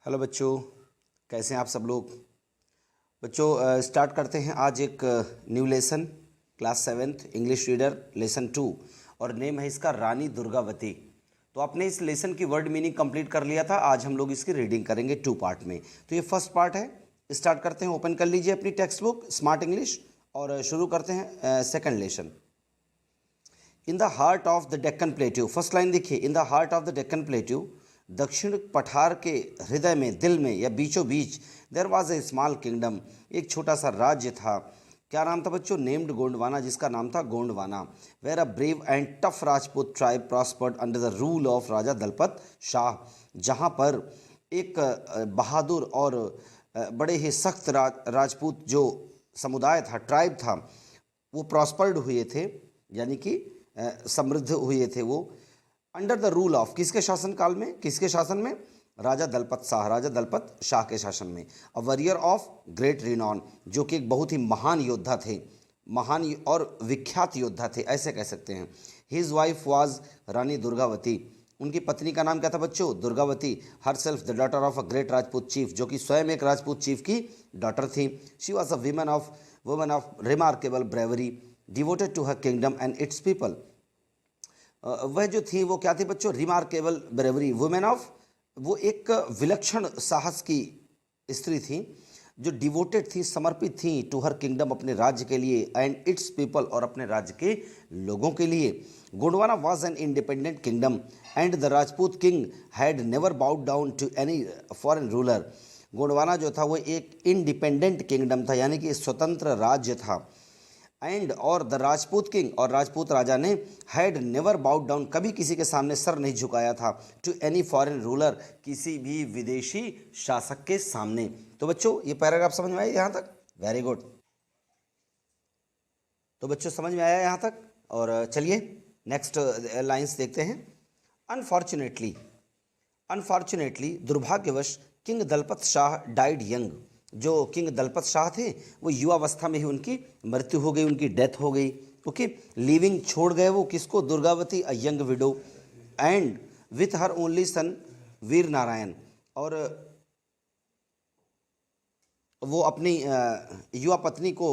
Hello बच्चों, कैसे हैं आप सब लोग। बच्चों स्टार्ट करते हैं आज एक new lesson, class 7th English reader lesson 2 और नेम है इसका रानी दुर्गावती। तो आपने इस लेसन की वर्ड मीनिंग कंप्लीट कर लिया था। आज हम लोग इसकी रीडिंग करेंगे 2 पार्ट में। तो ये फर्स्ट पार्ट है। स्टार्ट करते हैं। ओपन कर लीजिए अपनी टेक्स्ट बुक स्मार्ट इंग्लिश और शुरू करते हैं second lesson. In the heart of the Deccan plateau, first line देखिए। In the heart of the Deccan plateau, दक्षिण पठार के हृदय में, दिल में या बीचों बीच, there was a small kingdom, एक छोटा सा राज्य था। क्या नाम था बच्चों? नेम्ड गोंडवाना, जिसका नाम था Gondwana. Where a brave and tough Rajput tribe prospered under the rule of Raja Dalpat Shah, जहाँ पर एक बहादुर और बड़े ही सख्त राजपूत जो समुदाय था, ट्राइब था, वो प्रॉस्पर्ड हुए थे, यानी कि समृद्ध हुए थे वो अंडर द रूल ऑफ, किसके शासनकाल में, किसके शासन में? राजा दलपत शाह, राजा दलपत शाह के शासन में। A warrior of great renowned, जो कि एक बहुत ही महान योद्धा थे, महान और विख्यात योद्धा थे, ऐसे कह सकते हैं। His wife was Rani Durgavati, उनकी पत्नी का नाम क्या था बच्चों? Durgavati. Herself the daughter of a great Rajput chief, जो कि स्वयं एक राजपूत चीफ की डॉटर थी। She was a woman of remarkable bravery devoted to her kingdom and its people. वह जो थी वो क्या थी बच्चों? रिमार्केबल ब्रेवरी, वुमेन ऑफ, वो एक विलक्षण साहस की स्त्री थी जो डिवोटेड थी, समर्पित थी टू हर किंगडम, अपने राज्य के लिए, एंड इट्स पीपल, और अपने राज्य के लोगों के लिए। Gondwana was an independent kingdom and the Rajput king had never bowed down to any foreign ruler. Gondwana जो था वो एक इंडिपेंडेंट किंगडम था, यानी कि स्वतंत्र राज्य था। एंड और द राजपूत किंग, और राजपूत राजा ने, हैड नेवर बाउड डाउन, कभी किसी के सामने सर नहीं झुकाया था, टू एनी फॉरेन रूलर, किसी भी विदेशी शासक के सामने। तो बच्चों ये पैराग्राफ समझ में आया यहाँ तक? Very good. तो बच्चों समझ में आया यहाँ तक? और चलिए नेक्स्ट लाइंस देखते हैं। अनफॉर्चुनेटली, अनफॉर्चुनेटली, दुर्भाग्यवश, king Dalpat Shah died young, जो किंग दलपत शाह थे वो युवावस्था में ही उनकी मृत्यु हो गई, उनकी डेथ हो गई। ओके, लिविंग, छोड़ गए वो किसको? Durgavati, a young widow, and with her only son Veer Narayan, और वो अपनी युवा पत्नी को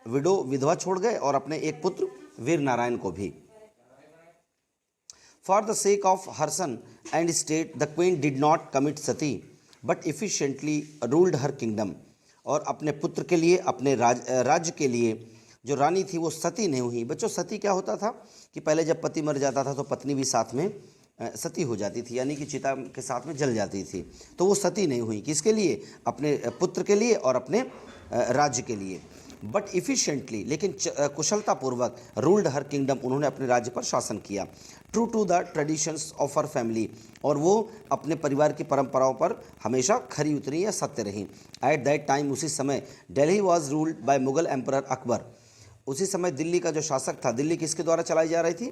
विडो, विधवा छोड़ गए, और अपने एक पुत्र वीर नारायण को भी। For the sake of her son and state the queen did not commit sati but efficiently ruled her kingdom, और अपने पुत्र के लिए, अपने राज्य के लिए जो रानी थी वो सती नहीं हुई। बच्चों सती क्या होता था कि पहले जब पति मर जाता था तो पत्नी भी साथ में सती हो जाती थी, यानी कि चिता के साथ में जल जाती थी। तो वो सती नहीं हुई, किसके लिए? अपने पुत्र के लिए और अपने राज्य के लिए। बट इफिशिएंटली, लेकिन कुशलतापूर्वक, रूल्ड हर किंगडम, उन्होंने अपने राज्य पर शासन किया। True to the traditions of her family, और वो अपने परिवार की परंपराओं पर हमेशा खरी उतरी या सत्य रहीं। एट दैट टाइम, उसी समय, Delhi was ruled by Mughal emperor Akbar, उसी समय दिल्ली का जो शासक था, दिल्ली किसके द्वारा चलाई जा रही थी?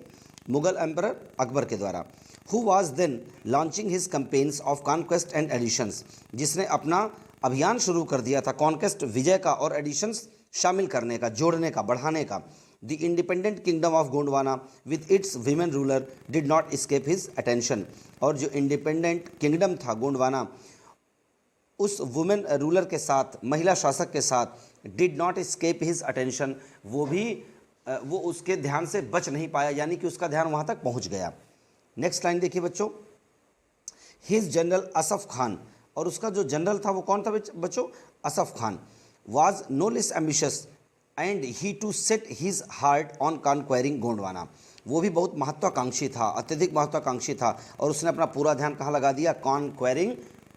मुगल एम्परर अकबर के द्वारा। Who was then launching his campaigns of conquest and additions, जिसने अपना अभियान शुरू कर दिया था कॉन्क्वेस्ट, विजय का, और एडिशंस, शामिल करने का, जोड़ने का, बढ़ाने का। The independent kingdom of Gondwana with its women ruler did not escape his attention, और जो इंडिपेंडेंट किंगडम था गोंडवाना, उस वुमेन रूलर के साथ, महिला शासक के साथ, did not escape his attention, वो उसके ध्यान से बच नहीं पाया, यानी कि उसका ध्यान वहाँ तक पहुँच गया। नेक्स्ट लाइन देखिए बच्चों। हिज जनरल असफ खान, और उसका जो जनरल था वो कौन था बच्चों? Asaf Khan. Was no less ambitious and he too set his heart on conquering Gondwana, वो भी बहुत महत्वाकांक्षी था, अत्यधिक महत्वाकांक्षी था, और उसने अपना पूरा ध्यान कहाँ लगा दिया? कॉन्क्वायरिंग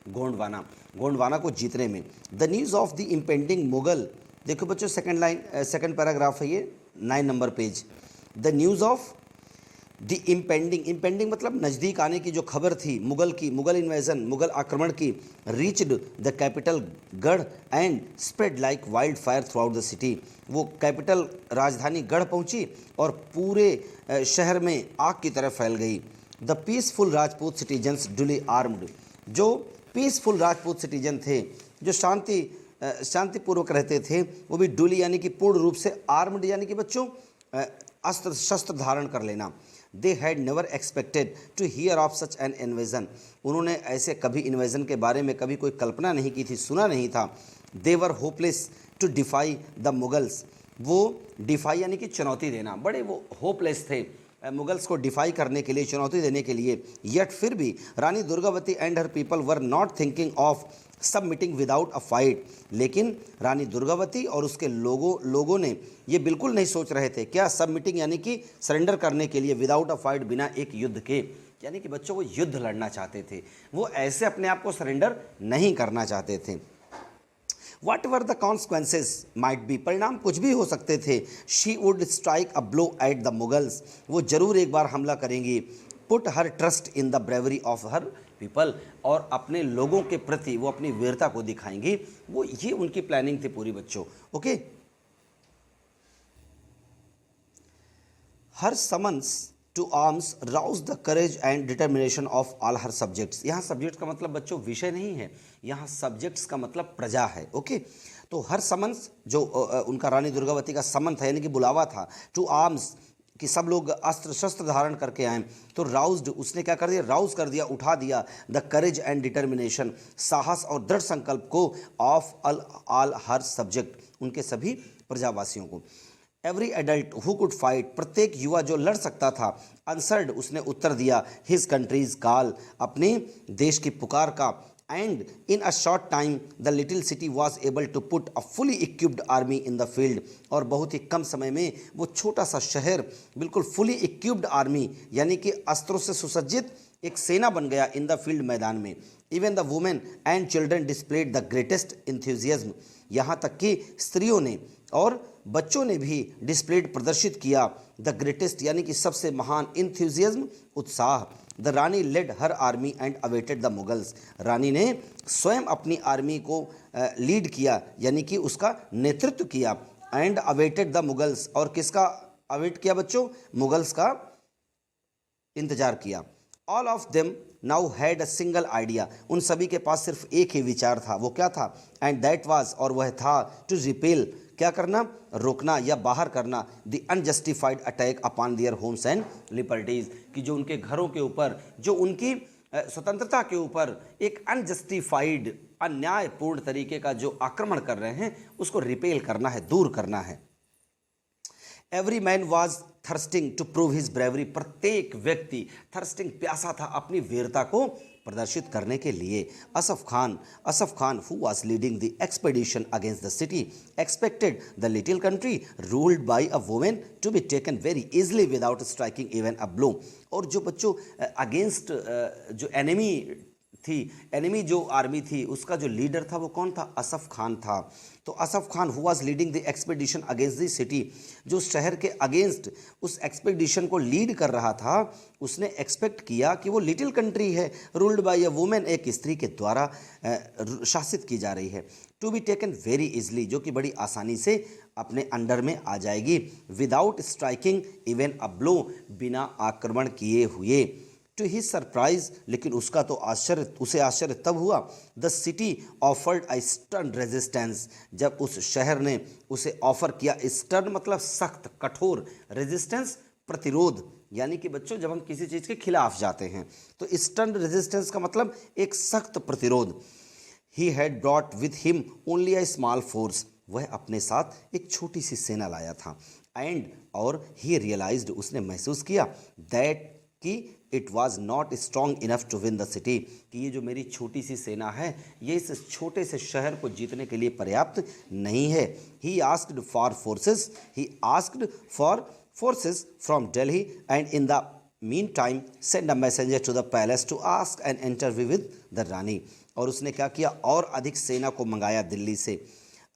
गोंडवाना, गोंडवाना को जीतने में। The news of the impending Mughal, देखो बच्चों सेकंड लाइन, सेकंड पैराग्राफ है ये, 9 number page. The news of the impending, impending मतलब नज़दीक आने की जो खबर थी मुगल की, मुगल इन्वेजन, मुगल आक्रमण की, रीच्ड द कैपिटल गढ़ and spread like wild fire through out the city, वो कैपिटल राजधानी गढ़ पहुंची और पूरे शहर में आग की तरह फैल गई। The peaceful Rajput citizens duly armed, जो पीसफुल राजपूत सिटीजन थे, जो शांतिपूर्वक रहते थे, वो भी डुली यानी कि पूर्ण रूप से, आर्म्ड यानी कि बच्चों अस्त्र शस्त्र धारण कर लेना, they had never expected to hear of such an invasion, उन्होंने ऐसे कभी इन्वेजन के बारे में कभी कोई कल्पना नहीं की थी, सुना नहीं था। They were hopeless to defy the Mughals, वो डिफाई यानी कि चुनौती देना, बड़े वो होपलेस थे मुगल्स को डिफाई करने के लिए, चुनौती देने के लिए। येट फिर भी Rani Durgavati and her people were not thinking of submitting without a fight, लेकिन रानी दुर्गावती और उसके लोगों ने ये बिल्कुल नहीं सोच रहे थे, क्या सबमिटिंग यानी कि सरेंडर करने के लिए, विदाउट अ फाइट बिना एक युद्ध के, यानी कि बच्चों वो युद्ध लड़ना चाहते थे, वो ऐसे अपने आप को सरेंडर नहीं करना चाहते थे। What ever the consequences might be, परिणाम कुछ भी हो सकते थे। She would strike a blow at the Mughals, वो जरूर एक बार हमला करेंगी। Put her trust in the bravery of her people, और अपने लोगों के प्रति वो अपनी वीरता को दिखाएंगी, वो ये उनकी प्लानिंग थी पूरी बच्चों। Okay, her summons to arms rouse the courage and determination of all her subjects, यहाँ सब्जेक्ट्स का मतलब बच्चों विषय नहीं है, यहाँ सब्जेक्ट्स का मतलब प्रजा है। ओके, तो हर समन्स जो उनका रानी दुर्गावती का समन था यानी कि बुलावा था, टू आर्म्स कि सब लोग अस्त्र शस्त्र धारण करके आए, तो राउज्ड उसने क्या कर दिया, राउज कर दिया, उठा दिया द करेज एंड डिटर्मिनेशन, साहस और दृढ़ संकल्प को, ऑफ ऑल हर सब्जेक्ट, उनके सभी प्रजावासियों को। Every adult who could fight, प्रत्येक युवा जो लड़ सकता था, आंसर्ड उसने उत्तर दिया, हिज कंट्रीज कॉल, अपने देश की पुकार का। And in a short time the little city was able to put a fully equipped army in the field, और बहुत ही कम समय में वो छोटा सा शहर बिल्कुल फुली इक्विप्ड आर्मी यानी कि अस्त्रों से सुसज्जित एक सेना बन गया इन द फील्ड, मैदान में। Even the women and children displayed the greatest enthusiasm, यहाँ तक कि स्त्रियों ने और बच्चों ने भी डिस्प्लेड प्रदर्शित किया द ग्रेटेस्ट यानी कि सबसे महान इंथ्यूजियाज्म, उत्साह। The Rani led her army and awaited the Mughals, Rani ने स्वयं अपनी आर्मी को लीड किया यानी कि उसका नेतृत्व किया, एंड अवेटेड द मुगल्स, और किसका अवेट किया बच्चों, मुगल्स का इंतजार किया। All of them now had a single idea, उन सभी के पास सिर्फ एक ही विचार था, वो क्या था, एंड दैट वाज, और वह था, टू रिपेल, क्या करना, रोकना या बाहर करना, the unjustified attack upon their homes and liberties, कि जो उनके घरों के ऊपर, जो उनकी स्वतंत्रता के ऊपर एक अनजस्टिफाइड अन्यायपूर्ण तरीके का जो आक्रमण कर रहे हैं, उसको रिपेल करना है, दूर करना है। Every man was thirsting to prove his bravery, प्रत्येक व्यक्ति थर्स्टिंग, प्यासा था अपनी वीरता को प्रदर्शित करने के लिए। Asaf Khan who was leading the expedition against the city expected the little country ruled by a woman to be taken very easily without striking even a blow, और जो बच्चों अगेंस्ट जो एनिमी थी, एनिमी जो आर्मी थी, उसका जो लीडर था वो कौन था, असफ खान था। तो Asaf Khan who was leading the expedition against the city, जो शहर के अगेंस्ट उस एक्सपेडिशन को लीड कर रहा था, उसने एक्सपेक्ट किया कि वो लिटिल कंट्री है, रूल्ड बाय अ वुमेन, एक स्त्री के द्वारा शासित की जा रही है, to be taken very easily, जो कि बड़ी आसानी से अपने अंडर में आ जाएगी, without striking even a blow, बिना आक्रमण किए हुए। टू हिज सरप्राइज, लेकिन उसका तो उसे आश्चर्य तब हुआ, the city offered a stern resistance, जब उस शहर ने उसे ऑफर किया, स्टर्न मतलब सख्त, कठोर, रेजिस्टेंस प्रतिरोध, यानी कि बच्चों जब हम किसी चीज़ के खिलाफ जाते हैं तो स्टर्न रेजिस्टेंस का मतलब एक सख्त प्रतिरोध। He had brought with him only a small force, वह अपने साथ एक छोटी सी सेना लाया था, एंड और ही रियलाइज्ड, उसने महसूस किया, दैट कि it was not strong enough to win the city, कि ये जो मेरी छोटी सी सेना है ये इस छोटे से शहर को जीतने के लिए पर्याप्त नहीं है। He asked for forces from Delhi and in the mean time send a messenger to the palace to ask an interview with the Rani, और उसने क्या किया, और अधिक सेना को मंगाया दिल्ली से,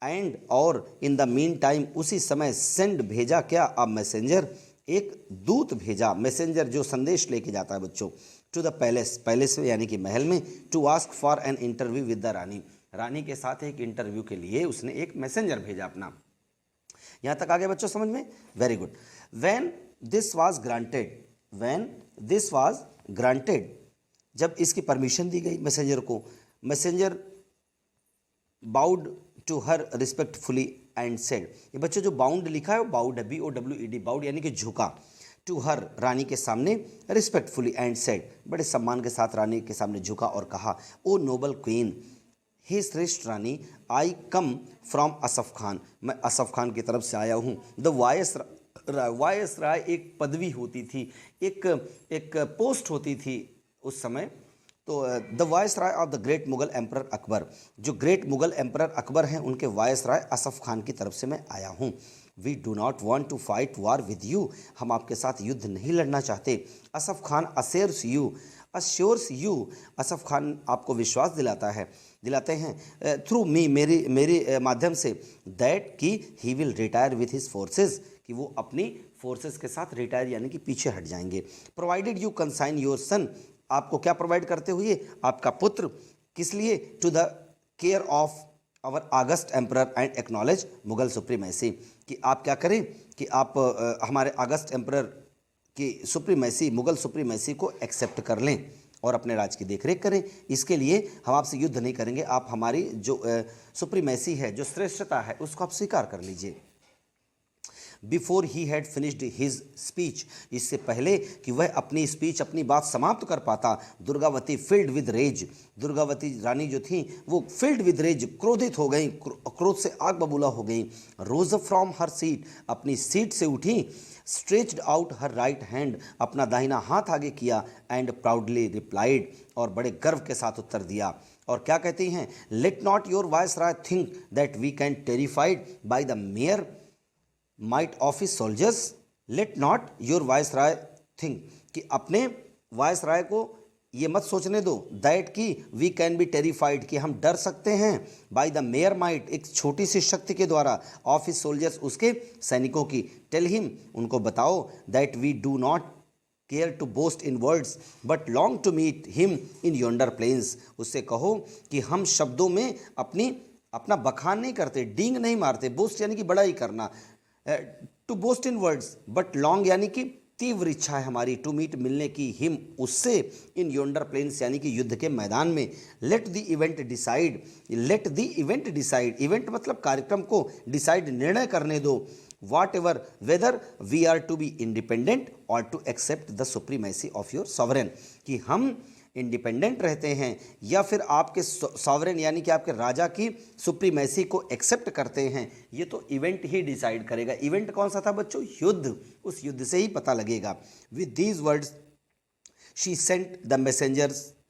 एंड और इन द मीन टाइम, उसी समय सेंड भेजा, क्या, अ मैसेंजर, एक दूत भेजा, मैसेंजर जो संदेश लेके जाता है बच्चों, टू द पैलेस में यानी कि महल में, to ask for an interview with the Rani, Rani के साथ एक इंटरव्यू के लिए उसने एक मैसेंजर भेजा अपना। यहाँ तक आ गया बच्चों समझ में, very good. When this was granted, जब इसकी परमिशन दी गई मैसेंजर को, messenger bowed to her respectfully and said, ये बच्चों जो बाउंड लिखा है वो बाउड है, BOWED, बाउड यानी कि झुका, टू हर, रानी के सामने, रिस्पेक्टफुली एंड सेड, बड़े सम्मान के साथ रानी के सामने झुका और कहा, ओ नोबल क्वीन, हे श्रेष्ठ रानी, आई कम फ्रॉम असफ खान, मैं असफ खान की तरफ से आया हूँ। द वायस राय एक पदवी होती थी, एक पोस्ट होती थी उस समय। तो the viceroy of the great Mughal emperor Akbar, जो ग्रेट मुगल एम्परर अकबर हैं उनके वायस राय असफ खान की तरफ से मैं आया हूँ। We do not want to fight war with you, हम आपके साथ युद्ध नहीं लड़ना चाहते। असफ खान अश्योर्स यू, असफ खान आपको विश्वास दिलाते हैं थ्रू मी, मेरे माध्यम से, दैट कि he will retire with his forces, कि वो अपनी फोर्सेस के साथ रिटायर यानी कि पीछे हट जाएंगे। Provided you consign your son, आपको क्या प्रोवाइड करते हुए, आपका पुत्र, किस लिए, to the care of our august emperor and acknowledge Mughal supremacy, कि आप क्या करें कि आप हमारे ऑगस्ट एम्परर की सुप्रीमेसी, मुगल सुप्रीमेसी को एक्सेप्ट कर लें और अपने राज की देखरेख करें। इसके लिए हम आपसे युद्ध नहीं करेंगे, आप हमारी जो सुप्रीमेसी है, जो श्रेष्ठता है, उसको आप स्वीकार कर लीजिए। Before he had finished his speech, इससे पहले कि वह अपनी स्पीच, अपनी बात समाप्त कर पाता, Durgavati filled with rage, Durgavati Rani जो थी वो फिल्ड विद रेज, क्रोधित हो गई, क्रोध से आग बबूला हो गई। रोज फ्रॉम हर सीट, अपनी सीट से उठी, स्ट्रेच्ड आउट हर राइट हैंड, अपना दाहिना हाथ आगे किया, एंड प्राउडली रिप्लाइड, और बड़े गर्व के साथ उत्तर दिया। और क्या कहती हैं, let not your viceroy think that we can terrified by the mere might of his soldiers, let not your viceroy think, कि अपने वायसराय को ये मत सोचने दो, दैट कि वी कैन बी टेरिफाइड, कि हम डर सकते हैं, बाय द मेयर माइट, एक छोटी सी शक्ति के द्वारा, ऑफ हिज सोल्जर्स, उसके सैनिकों की, टेल हिम, उनको बताओ, that we do not care to boast in words but long to meet him in yonder plains, उससे कहो कि हम शब्दों में अपना बखान नहीं करते, डींग नहीं मारते, बोस्ट यानी कि बड़ाई करना, to boast in words, but long यानी कि तीव्र इच्छा है हमारी, टू मीट, मिलने की, हिम, उससे, इन योंडर प्लेन्स यानी कि युद्ध के मैदान में। Let the event decide, let the event decide, event मतलब कार्यक्रम को, डिसाइड निर्णय करने दो, whatever, whether we are to be independent और to accept the supremacy of your sovereign, कि हम इंडिपेंडेंट रहते हैं या फिर आपके सॉवरेन यानी कि आपके राजा की सुप्रीमेसी को एक्सेप्ट करते हैं, ये तो इवेंट ही डिसाइड करेगा। इवेंट कौन सा था बच्चों, युद्ध, उस युद्ध से ही पता लगेगा। With these words she sent the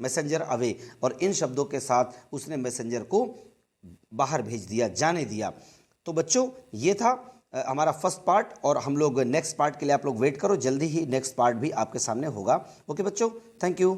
messenger away, और इन शब्दों के साथ उसने मैसेंजर को बाहर भेज दिया, जाने दिया। तो बच्चों ये था हमारा फर्स्ट पार्ट, और हम लोग नेक्स्ट पार्ट के लिए आप लोग वेट करो, जल्दी ही नेक्स्ट पार्ट भी आपके सामने होगा। ओके बच्चों, थैंक यू।